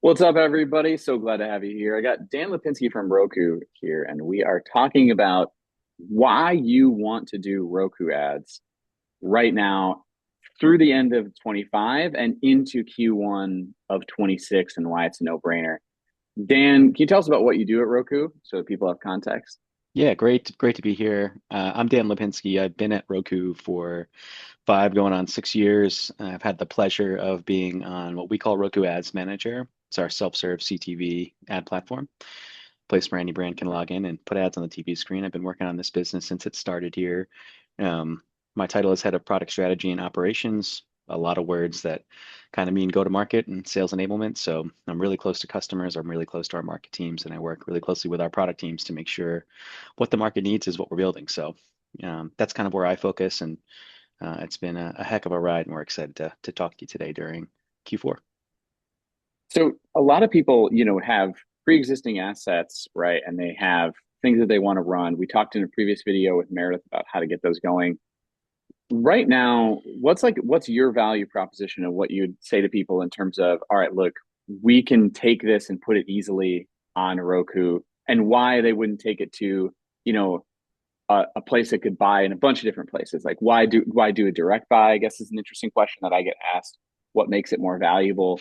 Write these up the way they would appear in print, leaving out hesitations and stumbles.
What's up, everybody? So glad to have you here. I got Dan Lipinski from Roku here, and we are talking about why you want to do Roku ads right now through the end of 25 and into Q1 of 26 and why it's a no-brainer. Dan, can you tell us about what you do at Roku so that people have context? Yeah, great to be here. I'm Dan Lipinski. I've been at Roku for 5 going on 6 years. I've had the pleasure of being on what we call Roku Ads Manager. It's our self-serve CTV ad platform, place where any brand can log in and put ads on the TV screen. I've been working on this business since it started here. Um, my title is Head of Product Strategy and Operations, a lot of words that kind of mean go to market and sales enablement. So I'm really close to customers. I'm really close to our market teams, and I work really closely with our product teams to make sure what the market needs is what we're building. So that's kind of where I focus, and it's been a heck of a ride, and we're excited to talk to you today during Q4. So a lot of people, have pre-existing assets, right? And they have things that they want to run. We talked in a previous video with Meredith about how to get those going. Right now, what's your value proposition and what you'd say to people in terms of, all right, look, we can take this and put it easily on Roku, and why they wouldn't take it to, you know, a place that could buy in a bunch of different places. Like why do a direct buy? I guess is an interesting question that I get asked. What makes it more valuable?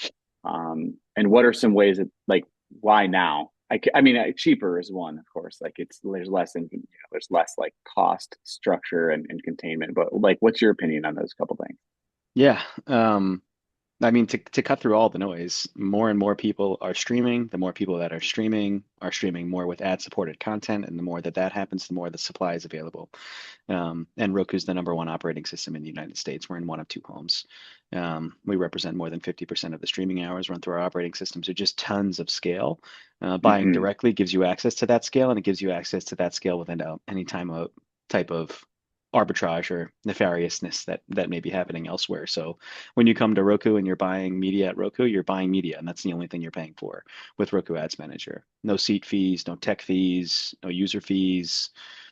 And what are some ways that like why now? I mean, cheaper is one, of course. Like there's less there's less like cost structure and containment. But like, what's your opinion on those couple things? Yeah. I mean, to cut through all the noise, more and more people are streaming. The more people that are streaming more with ad-supported content, and the more that that happens, the more the supply is available. And Roku's the number one operating system in the United States. We're in one of two homes. We represent more than 50% of the streaming hours run through our operating system. So just tons of scale. Buying Mm-hmm. directly gives you access to that scale, and it gives you access to that scale without any type of arbitrage or nefariousness that may be happening elsewhere. So when you come to Roku and you're buying media at Roku, you're buying media, and that's the only thing you're paying for with Roku Ads Manager. No seat fees, no tech fees, no user fees,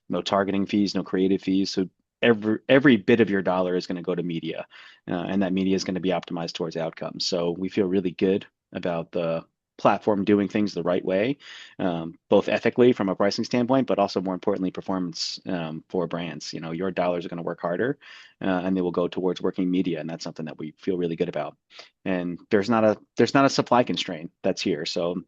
no targeting fees, no creative fees. So every bit of your dollar is going to go to media, and that media is going to be optimized towards outcomes. So we feel really good about the platform doing things the right way, both ethically from a pricing standpoint, but also more importantly, performance for brands. You know, your dollars are going to work harder, and they will go towards working media, and that's something that we feel really good about. And there's not a supply constraint that's here, so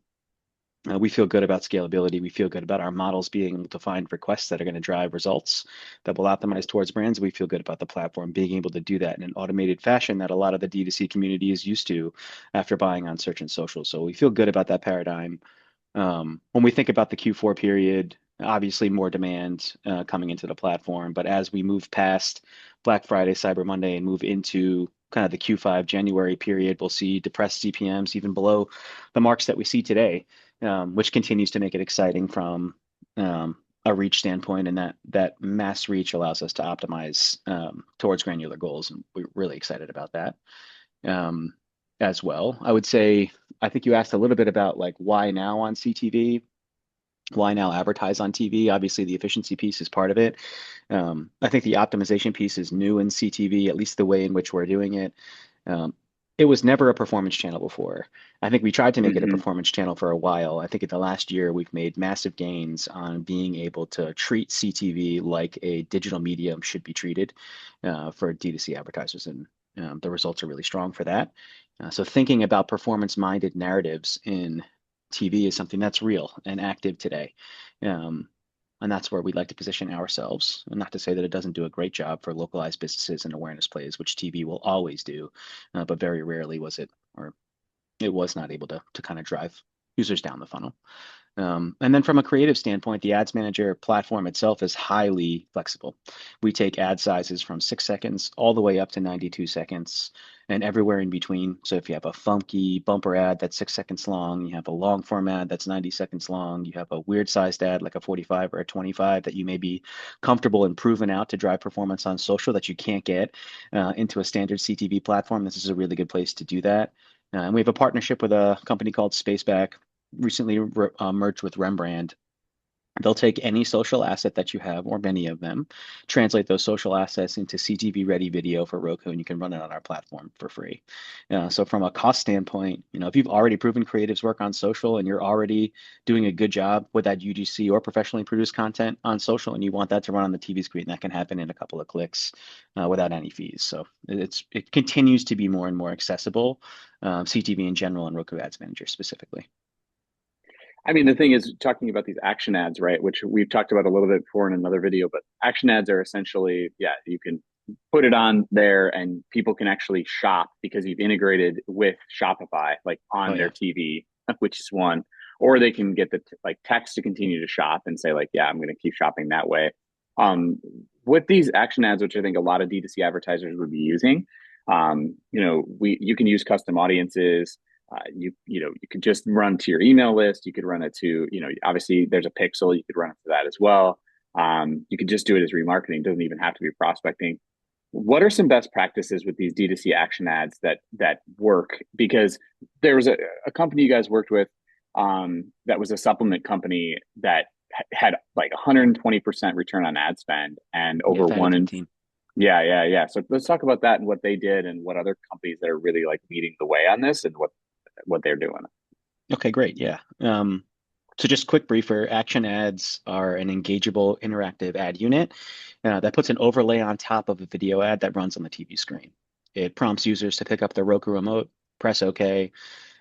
we feel good about scalability. We feel good about our models being able to find requests that are going to drive results that will optimize towards brands. We feel good about the platform being able to do that in an automated fashion that a lot of the D2C community is used to after buying on search and social. So we feel good about that paradigm. When we think about the Q4 period, obviously more demand coming into the platform. But as we move past Black Friday, Cyber Monday, and move into kind of the Q5 January period, we'll see depressed CPMs even below the marks that we see today, which continues to make it exciting from a reach standpoint. And that mass reach allows us to optimize towards granular goals. And we're really excited about that. Um, as well. I would say, I think you asked a little bit about like why now on CTV, why now advertise on TV. Obviously, the efficiency piece is part of it. I think the optimization piece is new in CTV, at least the way in which we're doing it. Um, it was never a performance channel before. I think we tried to make it a Mm-hmm. performance channel for a while. I think in the last year, we've made massive gains on being able to treat CTV like a digital medium should be treated for D2C advertisers. And the results are really strong for that. So thinking about performance-minded narratives in TV is something that's real and active today. Um, and that's where we'd like to position ourselves. And not to say that it doesn't do a great job for localized businesses and awareness plays, which TV will always do, but very rarely was it, or it was not able to kind of drive users down the funnel. And then from a creative standpoint, the Ads Manager platform itself is highly flexible. We take ad sizes from 6 seconds all the way up to 92 seconds and everywhere in between. So if you have a funky bumper ad that's 6 seconds long, you have a long form ad that's 90 seconds long, you have a weird sized ad like a 45 or a 25 that you may be comfortable and proven out to drive performance on social that you can't get into a standard CTV platform, this is a really good place to do that. And we have a partnership with a company called Spaceback, recently merged with Rembrandt, They'll take any social asset that you have, or many of them, translate those social assets into CTV ready video for Roku, and you can run it on our platform for free. So from a cost standpoint, if you've already proven creatives work on social and you're already doing a good job with that UGC or professionally produced content on social, and you want that to run on the TV screen, that can happen in a couple of clicks without any fees. So it continues to be more and more accessible, CTV in general and Roku Ads Manager specifically. I mean, the thing is, talking about these action ads, right, which we've talked about a little bit before in another video, but action ads are essentially, yeah, you can put it on there and people can actually shop because you've integrated with Shopify, like Oh on their yeah. TV, which is one, or they can get the like text to continue to shop and say like, yeah, I'm going to keep shopping that way. Um, with these action ads, which I think a lot of D2C advertisers would be using, you can use custom audiences. You could just run to your email list. You could run it to obviously there's a pixel. You could run it to that as well. You could just do it as remarketing. It doesn't even have to be prospecting. What are some best practices with these D2C action ads that work? Because there was a company you guys worked with that was a supplement company that had like 120% return on ad spend and Yeah, over Fatty one in 15. yeah. So let's talk about that and what they did and what other companies that are really like leading the way on this and what they're doing. Okay, great. Yeah. So just quick briefer, action ads are an engageable interactive ad unit that puts an overlay on top of a video ad that runs on the TV screen. It prompts users to pick up the Roku remote, press OK.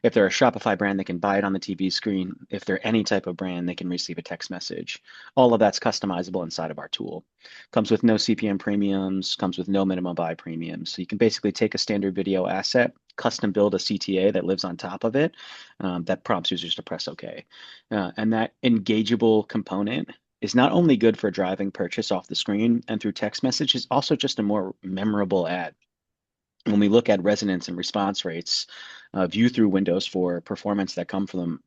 If they're a Shopify brand, they can buy it on the TV screen. If they're any type of brand, they can receive a text message. All of that's customizable inside of our tool. Comes with no CPM premiums, comes with no minimum buy premiums. So you can basically take a standard video asset, custom build a CTA that lives on top of it, that prompts users to press OK. And that engageable component is not only good for driving purchase off the screen and through text message, it's also just a more memorable ad. When we look at resonance and response rates, view through windows for performance that come from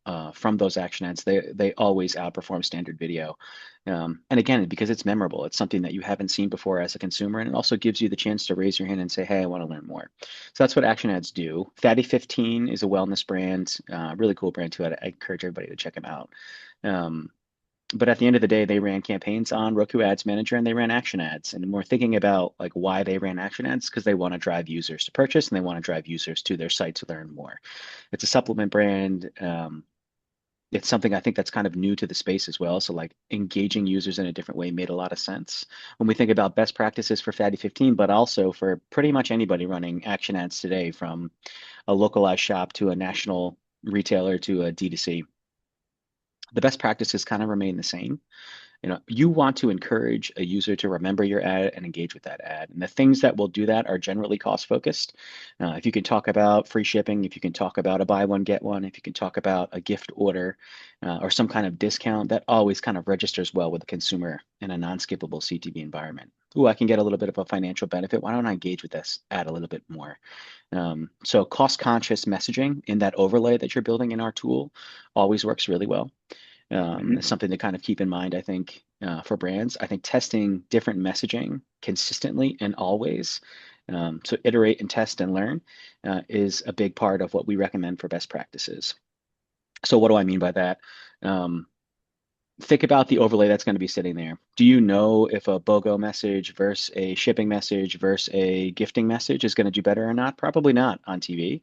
those action ads, they always outperform standard video. And again, because it's memorable, it's something that you haven't seen before as a consumer, and it also gives you the chance to raise your hand and say, "Hey, I want to learn more." So that's what action ads do. Fatty 15 is a wellness brand, really cool brand too. I encourage everybody to check them out. Um, but at the end of the day, they ran campaigns on Roku Ads Manager and they ran action ads. And we're thinking about like why they ran action ads because they want to drive users to purchase and they want to drive users to their site to learn more. It's a supplement brand. It's something I think that's kind of new to the space as well. So like engaging users in a different way made a lot of sense when we think about best practices for Fatty 15, but also for pretty much anybody running action ads today, from a localized shop to a national retailer to a D2C. The best practices kind of remain the same. You want to encourage a user to remember your ad and engage with that ad. And the things that will do that are generally cost focused. If you can talk about free shipping, if you can talk about a buy one, get one, if you can talk about a gift order or some kind of discount, that always kind of registers well with the consumer in a non-skippable CTV environment. Ooh, I can get a little bit of a financial benefit. Why don't I engage with this ad a little bit more? So cost conscious messaging in that overlay that you're building in our tool always works really well. Mm-hmm. Is something to kind of keep in mind, I think, for brands. I think testing different messaging consistently and always, so iterate and test and learn, is a big part of what we recommend for best practices. So what do I mean by that? Um, Think about the overlay that's going to be sitting there. Do you know if a BOGO message versus a shipping message versus a gifting message is going to do better or not? Probably not on TV.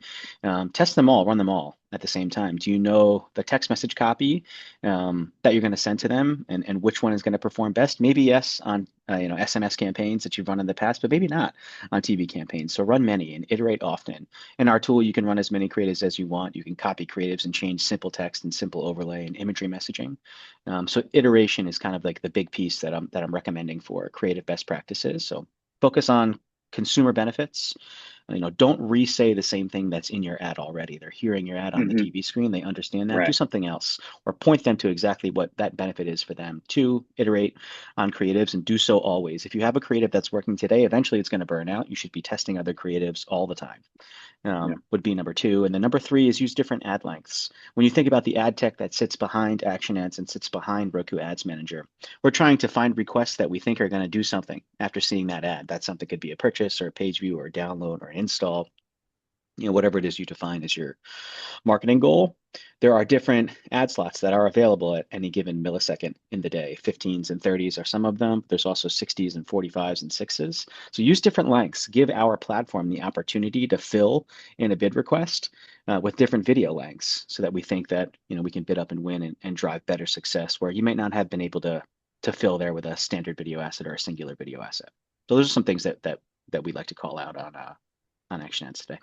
Test them all, run them all at the same time. Do you know the text message copy that you're going to send to them and which one is going to perform best? Maybe yes on SMS campaigns that you've run in the past, but maybe not on TV campaigns. So run many and iterate often. In our tool, you can run as many creatives as you want. You can copy creatives and change simple text and simple overlay and imagery messaging. So iteration is kind of like the big piece that I'm recommending for creative best practices. So focus on consumer benefits. Don't re-say the same thing that's in your ad already. They're hearing your ad on the Mm-hmm. TV screen. They understand that. Do Right. something else or point them to exactly what that benefit is for them. Two, iterate on creatives and do so always. If you have a creative that's working today, eventually it's going to burn out. You should be testing other creatives all the time. Yeah. Would be number two. And then number three is use different ad lengths. When you think about the ad tech that sits behind Action Ads and sits behind Roku Ads Manager, we're trying to find requests that we think are going to do something after seeing that ad. That something could be a purchase or a page view or a download or an install, whatever it is you define as your marketing goal. there are different ad slots that are available at any given millisecond in the day. 15s and 30s are some of them. There's also 60s and 45s and 6s. So use different lengths. Give our platform the opportunity to fill in a bid request with different video lengths so that we think that, we can bid up and win and drive better success where you might not have been able to fill there with a standard video asset or a singular video asset. So those are some things that we like to call out on Action Ads today.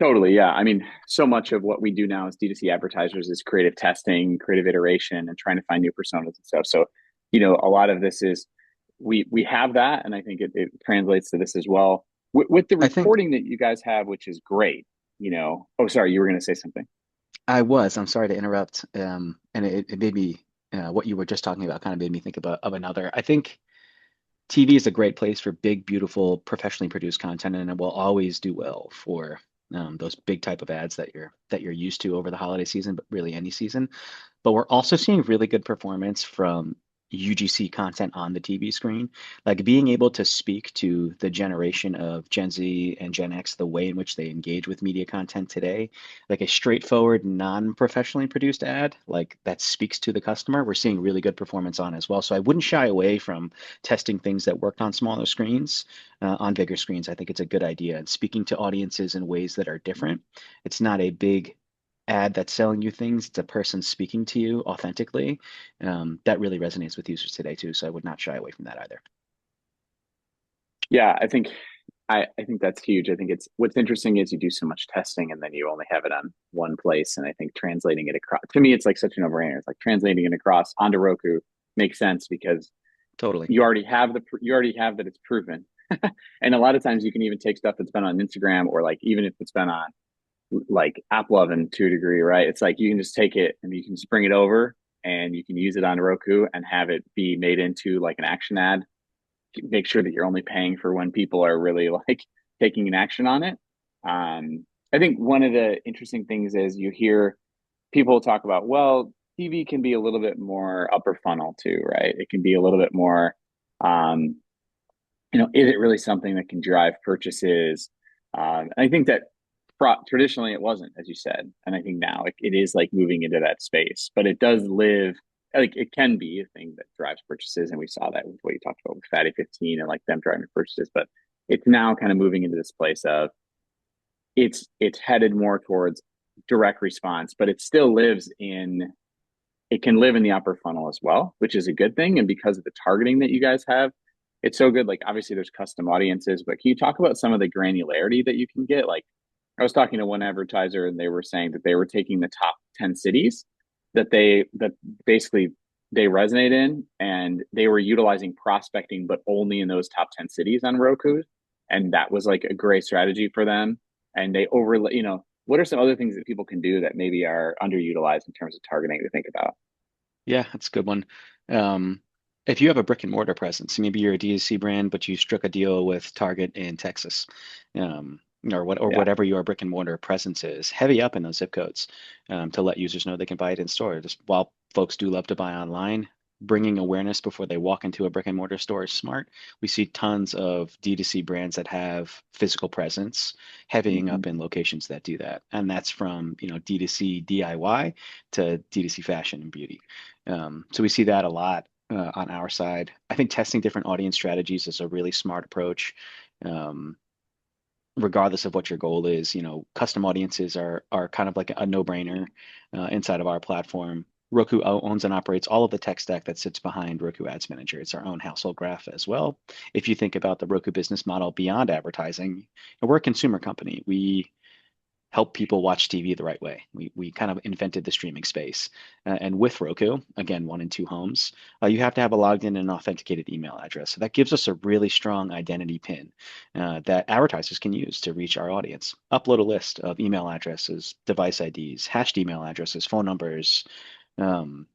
Totally, yeah. I mean, so much of what we do now as D2C advertisers is creative testing, creative iteration, and trying to find new personas and stuff. So, a lot of this is we have that, and I think it translates to this as well. With the I think reporting that you guys have, which is great. Oh, sorry, you were going to say something. I'm sorry to interrupt. And it made me, what you were just talking about kind of made me think of another. I think TV is a great place for big, beautiful, professionally produced content, and it will always do well for those big type of ads that you're used to over the holiday season, but really any season. But we're also seeing really good performance from UGC content on the TV screen, like being able to speak to the generation of Gen Z and Gen X, the way in which they engage with media content today, like a straightforward, non-professionally produced ad, like that speaks to the customer. We're seeing really good performance on as well. So I wouldn't shy away from testing things that worked on smaller screens, on bigger screens. I think it's a good idea. And speaking to audiences in ways that are different. It's not a big ad that's selling you things. It's a person speaking to you authentically. That really resonates with users today too. So I would not shy away from that either. Yeah, I think that's huge. I think it's what's interesting is you do so much testing and then you only have it on one place. And I think translating it across to me, it's like such a no-brainer. It's like translating it across onto Roku makes sense because Totally. you already have that it's proven. And a lot of times you can even take stuff that's been on Instagram or like even if it's been on like AppLovin to a degree, right? It's like you can just take it and you can just bring it over and you can use it on Roku and have it be made into like an action ad. Make sure that you're only paying for when people are really like taking an action on it. I think one of the interesting things is you hear people talk about, well, TV can be a little bit more upper funnel too, right? It can be a little bit more, um, is it really something that can drive purchases? I think that traditionally it wasn't, as you said, and I think now it is like moving into that space, but it does live like it can be a thing that drives purchases, and we saw that with what you talked about with Fatty 15 and like them driving purchases, but it's now kind of moving into this place of it's headed more towards direct response, but it still lives in it can live in the upper funnel as well, which is a good thing. And because of the targeting that you guys have, it's so good. Like obviously there's custom audiences, but can you talk about some of the granularity that you can get? Like I was talking to one advertiser and they were saying that they were taking the top 10 cities that basically they resonate in and they were utilizing prospecting, but only in those top 10 cities on Roku. And that was like a great strategy for them. And they overlay, what are some other things that people can do that maybe are underutilized in terms of targeting to think about? Yeah, that's a good one. Um, if you have a brick and mortar presence, maybe you're a DTC brand, but you struck a deal with Target in Texas, or Yeah. whatever your brick and mortar presence is, heavy up in those zip codes to let users know they can buy it in store. Just while folks do love to buy online, bringing awareness before they walk into a brick and mortar store is smart. We see tons of D2C brands that have physical presence, heavying Mm-hmm. up in locations that do that, and that's from D2C DIY to D2C fashion and beauty. So we see that a lot on our side. I think testing different audience strategies is a really smart approach. Um, Regardless of what your goal is, custom audiences are kind of like a no-brainer inside of our platform. Roku owns and operates all of the tech stack that sits behind Roku Ads Manager. It's our own household graph as well. If you think about the Roku business model beyond advertising, we're a consumer company. We help people watch TV the right way. We kind of invented the streaming space. And with Roku, again, one in two homes, you have to have a logged in and authenticated email address. So that gives us a really strong identity pin that advertisers can use to reach our audience. Upload a list of email addresses, device IDs, hashed email addresses, phone numbers, um,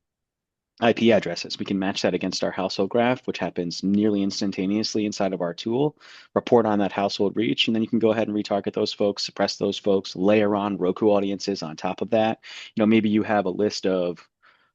IP addresses. We can match that against our household graph, which happens nearly instantaneously inside of our tool, report on that household reach, and then you can go ahead and retarget those folks, suppress those folks, layer on Roku audiences on top of that. Maybe you have a list of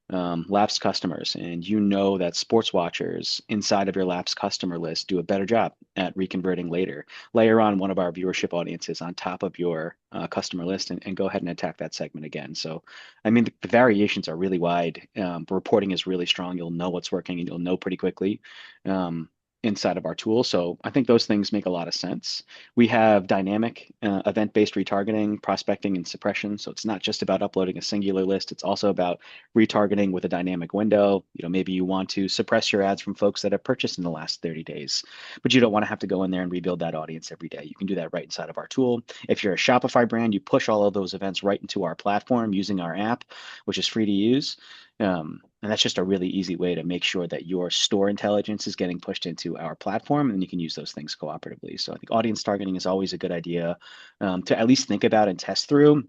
lapsed customers, and you know that sports watchers inside of your lapsed customer list do a better job at reconverting later. Layer on one of our viewership audiences on top of your customer list and go ahead and attack that segment again. So, I mean, the variations are really wide. Reporting is really strong. You'll know what's working and you'll know pretty quickly. Um, inside of our tool. So I think those things make a lot of sense. We have dynamic event-based retargeting, prospecting, and suppression. So it's not just about uploading a singular list. It's also about retargeting with a dynamic window. Maybe you want to suppress your ads from folks that have purchased in the last 30 days, but you don't want to have to go in there and rebuild that audience every day. You can do that right inside of our tool. If you're a Shopify brand, you push all of those events right into our platform using our app, which is free to use. And that's just a really easy way to make sure that your store intelligence is getting pushed into our platform, and you can use those things cooperatively. So I think audience targeting is always a good idea to at least think about and test through.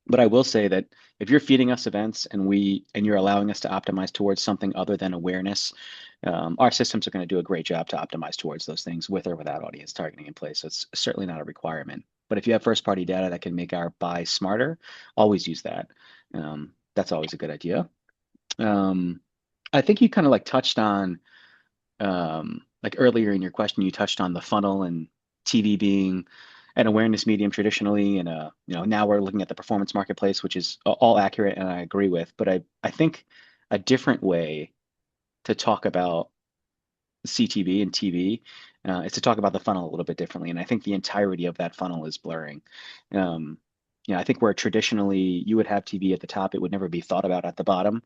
But I will say that if you're feeding us events and you're allowing us to optimize towards something other than awareness, our systems are going to do a great job to optimize towards those things with or without audience targeting in place. So it's certainly not a requirement. But if you have first party data that can make our buy smarter, always use that. That's always a good idea. Um, I think you kind of like touched on like earlier in your question, you touched on the funnel and TV being an awareness medium traditionally, and now we're looking at the performance marketplace, which is all accurate and I agree with. But I think a different way to talk about CTV and TV is to talk about the funnel a little bit differently, and I think the entirety of that funnel is blurring. Um, I think where traditionally you would have TV at the top, it would never be thought about at the bottom.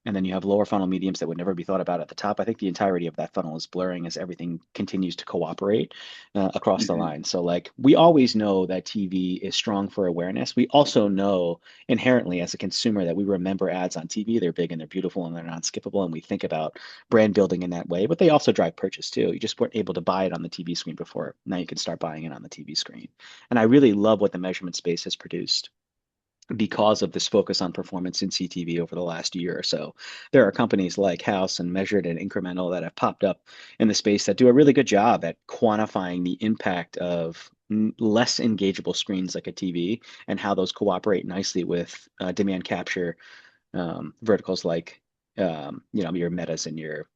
And then you have lower funnel mediums that would never be thought about at the top. I think the entirety of that funnel is blurring as everything continues to cooperate across the Hmm. line. So, like, we always know that TV is strong for awareness. We also know inherently as a consumer that we remember ads on TV. They're big and they're beautiful and they're not skippable. And we think about brand building in that way, but they also drive purchase too. You just weren't able to buy it on the TV screen before. Now you can start buying it on the TV screen. And I really love what the measurement space has produced because of this focus on performance in CTV over the last year or so. There are companies like House and Measured and Incremental that have popped up in the space that do a really good job at quantifying the impact of less engageable screens like a TV and how those cooperate nicely with demand capture verticals like your Metas and your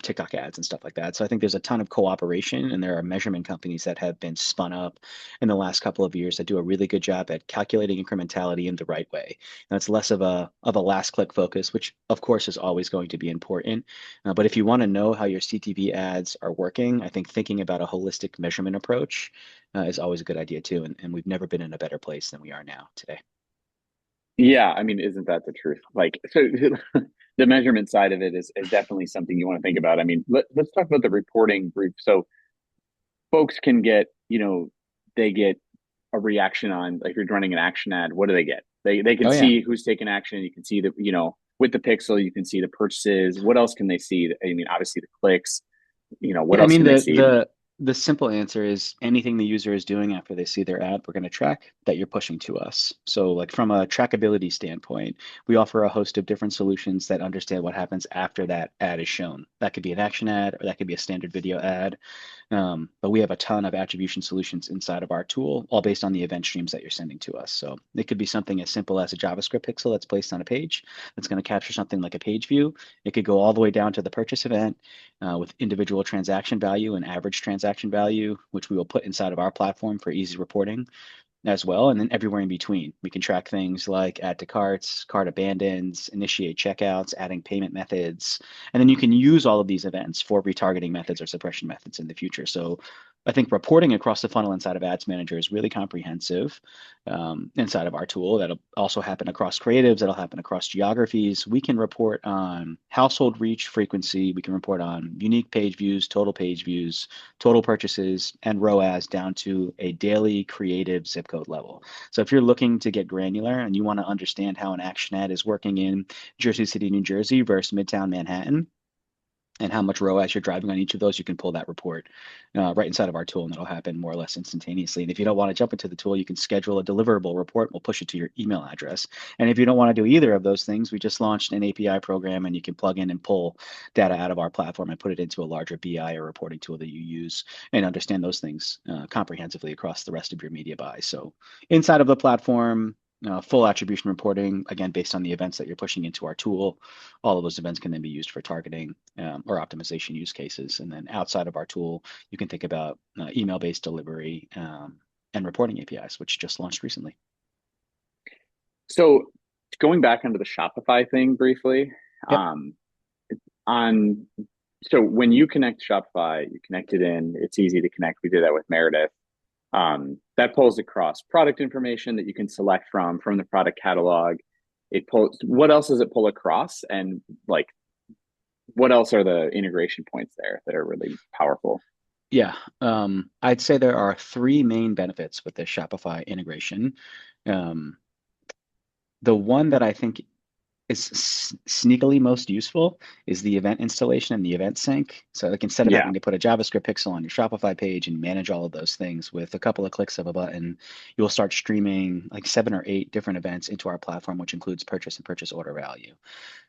TikTok ads and stuff like that. So I think there's a ton of cooperation, and there are measurement companies that have been spun up in the last couple of years that do a really good job at calculating incrementality in the right way. And it's less of a last click focus, which of course is always going to be important. But if you want to know how your CTV ads are working, I think thinking about a holistic measurement approach is always a good idea too. And we've never been in a better place than we are now today. Yeah, I mean, isn't that the truth? Like, so the measurement side of it is definitely something you want to think about. I mean, let's talk about the reporting group. So folks can get, they get a reaction on, like, if you're running an action ad, what do they get? They can Oh yeah. see who's taking action. You can see the, with the pixel, you can see the purchases. What else can they see? I mean, obviously the clicks, what Yeah, I else mean can they the see? the simple answer is anything the user is doing after they see their ad, we're going to track that you're pushing to us. So like from a trackability standpoint, we offer a host of different solutions that understand what happens after that ad is shown. That could be an action ad or that could be a standard video ad. But we have a ton of attribution solutions inside of our tool, all based on the event streams that you're sending to us. So it could be something as simple as a JavaScript pixel that's placed on a page that's going to capture something like a page view. It could go all the way down to the purchase event with individual transaction value and average transaction value, which we will put inside of our platform for easy reporting as well. And then everywhere in between, we can track things like add to carts, cart abandons, initiate checkouts, adding payment methods. And then you can use all of these events for retargeting methods or suppression methods in the future. So I think reporting across the funnel inside of Ads Manager is really comprehensive inside of our tool. That'll also happen across creatives. That'll happen across geographies. We can report on household reach frequency. We can report on unique page views, total purchases, and ROAS down to a daily creative zip code level. So if you're looking to get granular and you want to understand how an action ad is working in Jersey City, New Jersey versus Midtown Manhattan, and how much ROAS you're driving on each of those, you can pull that report right inside of our tool, and it'll happen more or less instantaneously. And if you don't want to jump into the tool, you can schedule a deliverable report. We'll push it to your email address. And if you don't want to do either of those things, we just launched an API program, and you can plug in and pull data out of our platform and put it into a larger BI or reporting tool that you use and understand those things comprehensively across the rest of your media buy. So inside of the platform, full attribution reporting, again, based on the events that you're pushing into our tool. All of those events can then be used for targeting or optimization use cases. And then outside of our tool, you can think about email-based delivery and reporting APIs, which just launched recently. So going back onto the Shopify thing briefly, Yep. um, on so when you connect Shopify, you connect it in, it's easy to connect. We did that with Meredith. That pulls across product information that you can select from the product catalog. It pulls, what else does it pull across? And like, what else are the integration points there that are really powerful? Yeah. I'd say there are three main benefits with the Shopify integration. Um, the one that I think is sneakily most useful is the event installation and the event sync. So like instead of Yeah, having to put a JavaScript pixel on your Shopify page and manage all of those things with a couple of clicks of a button, you'll start streaming like 7 or 8 different events into our platform, which includes purchase and purchase order value.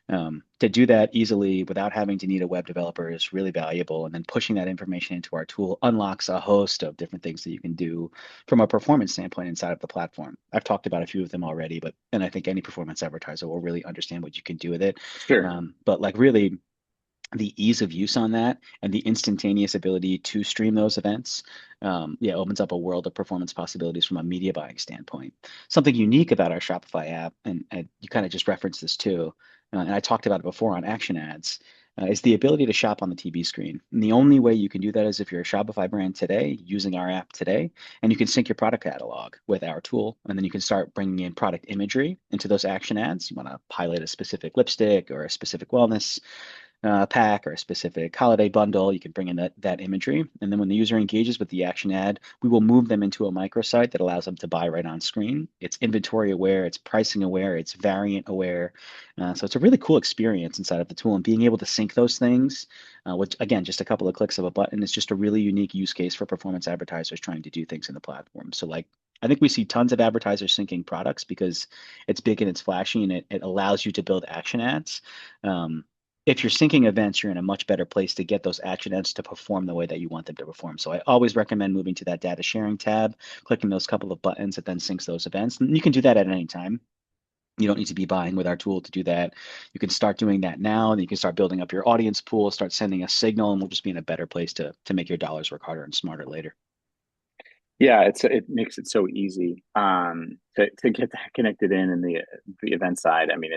To do that easily without having to need a web developer is really valuable. And then pushing that information into our tool unlocks a host of different things that you can do from a performance standpoint inside of the platform. I've talked about a few of them already, but and I think any performance advertiser will really understand what you can do with it. sure. But like really the ease of use on that and the instantaneous ability to stream those events, yeah, opens up a world of performance possibilities from a media buying standpoint. Something unique about our Shopify app, and you kind of just referenced this too, and I talked about it before on Action Ads, is the ability to shop on the TV screen. And the only way you can do that is if you're a Shopify brand today, using our app today, and you can sync your product catalog with our tool, and then you can start bringing in product imagery into those Action Ads. You want to highlight a specific lipstick or a specific wellness pack or a specific holiday bundle, you can bring in that imagery. And then when the user engages with the action ad, we will move them into a microsite that allows them to buy right on screen. It's inventory aware, it's pricing aware, it's variant aware. So it's a really cool experience inside of the tool. And being able to sync those things, which again, just a couple of clicks of a button, is just a really unique use case for performance advertisers trying to do things in the platform. So like, I think we see tons of advertisers syncing products because it's big and it's flashy and it allows you to build action ads. If you're syncing events, you're in a much better place to get those action items to perform the way that you want them to perform. So I always recommend moving to that data sharing tab, clicking those couple of buttons that then syncs those events. And you can do that at any time. You don't need to be buying with our tool to do that. You can start doing that now, and you can start building up your audience pool, start sending a signal, and we'll just be in a better place to make your dollars work harder and smarter later. Yeah, it makes it so easy to get that connected in the event side. I mean,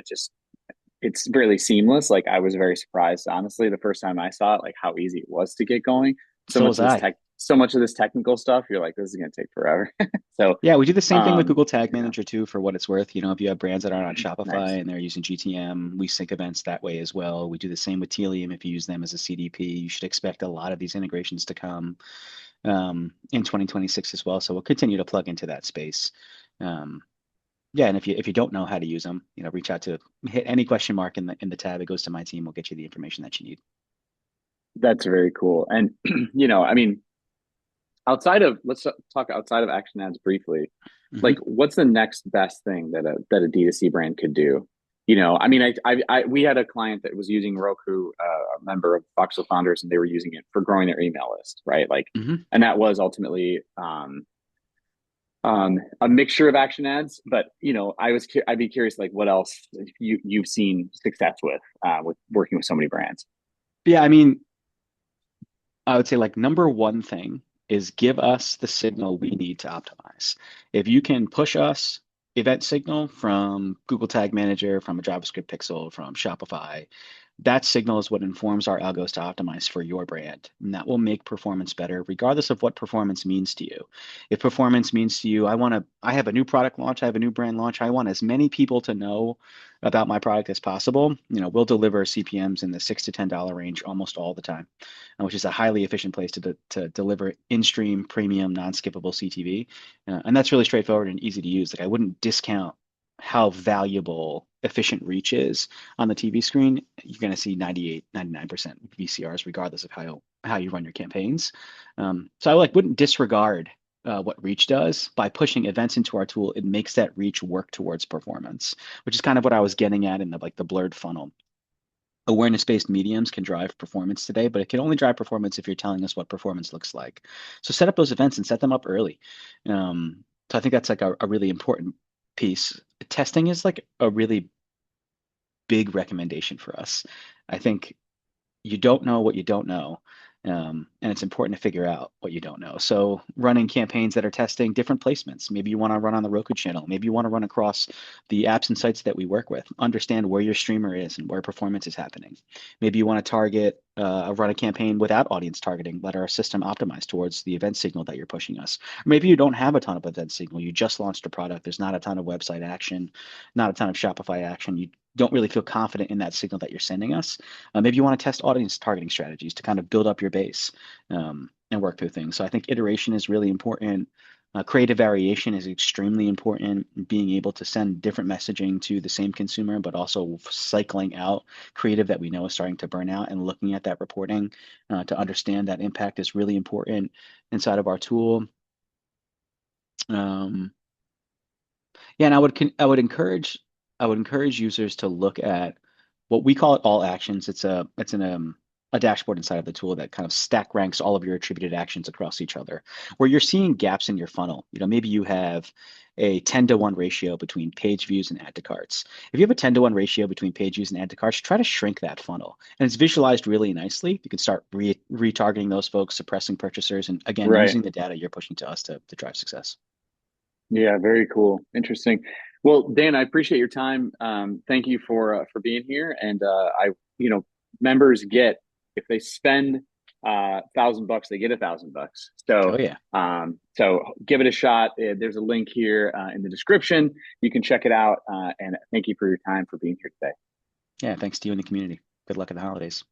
it's really seamless. Like I was very surprised, honestly, the first time I saw it, like how easy it was to get going. So was I. So much of this technical stuff, you're like, this is gonna take forever. So, Yeah, we do the same thing with Google Tag yeah, Manager too, for what it's worth. You know, if you have brands that aren't on Shopify nice. and they're using GTM, we sync events that way as well. We do the same with Telium if you use them as a CDP. You should expect a lot of these integrations to come in 2026 as well. So we'll continue to plug into that space. Um, yeah, and if you don't know how to use them, you know, reach out to hit any question mark in the tab. It goes to my team. We'll get you the information that you need. That's very cool. And I mean, let's talk outside of action ads briefly. Like, Hmm. what's the next best thing that a D2C brand could do? I mean, we had a client that was using Roku, a member of Foxwell founders, and they were using it for growing their email list, right? Like, Hmm. and that was ultimately a mixture of action ads. But I'd be curious, like, what else you've seen success with working with so many brands. Yeah, I mean, I would say like number one thing is give us the signal we need to optimize. If you can push us event signal from Google Tag Manager, from a JavaScript pixel, from Shopify, that signal is what informs our algos to optimize for your brand. And that will make performance better, regardless of what performance means to you. If performance means to you, I have a new product launch, I have a new brand launch, I want as many people to know about my product as possible. You know, we'll deliver CPMs in the $6 to $10 range almost all the time, which is a highly efficient place to deliver in-stream premium non-skippable CTV. And that's really straightforward and easy to use. Like I wouldn't discount how valuable efficient reach is on the TV screen. You're going to see 98, 99% VCRs, regardless of how you run your campaigns. So I like wouldn't disregard what reach does. By pushing events into our tool, it makes that reach work towards performance, which is kind of what I was getting at in the blurred funnel. Awareness-based mediums can drive performance today, but it can only drive performance if you're telling us what performance looks like. So set up those events and set them up early. So I think that's like a really important piece, testing is like a really big recommendation for us. I think you don't know what you don't know. And it's important to figure out what you don't know. So running campaigns that are testing different placements. Maybe you want to run on the Roku channel. Maybe you want to run across the apps and sites that we work with. Understand where your streamer is and where performance is happening. Maybe you want to target run a campaign without audience targeting. Let our system optimize towards the event signal that you're pushing us. Or maybe you don't have a ton of event signal. You just launched a product. There's not a ton of website action, not a ton of Shopify action. You don't really feel confident in that signal that you're sending us. Maybe you want to test audience targeting strategies to kind of build up your base and work through things. So I think iteration is really important. Creative variation is extremely important. Being able to send different messaging to the same consumer, but also cycling out creative that we know is starting to burn out and looking at that reporting to understand that impact is really important inside of our tool. Um, yeah, and I would encourage users to look at what we call it all actions. It's a dashboard inside of the tool that kind of stack ranks all of your attributed actions across each other. Where you're seeing gaps in your funnel, maybe you have a 10-to-1 ratio between page views and add to carts. If you have a 10-to-1 ratio between page views and add to carts, try to shrink that funnel. And it's visualized really nicely. You can start retargeting those folks, suppressing purchasers, and again, Right. using the data you're pushing to us to drive success. Yeah, very cool. Interesting. Well, Dan, I appreciate your time. Thank you for being here. And you know, members get if they spend $1,000, they get $1,000. Oh So, yeah. so give it a shot. There's a link here in the description. You can check it out. And thank you for your time for being here today. Yeah, thanks to you and the community. Good luck in the holidays.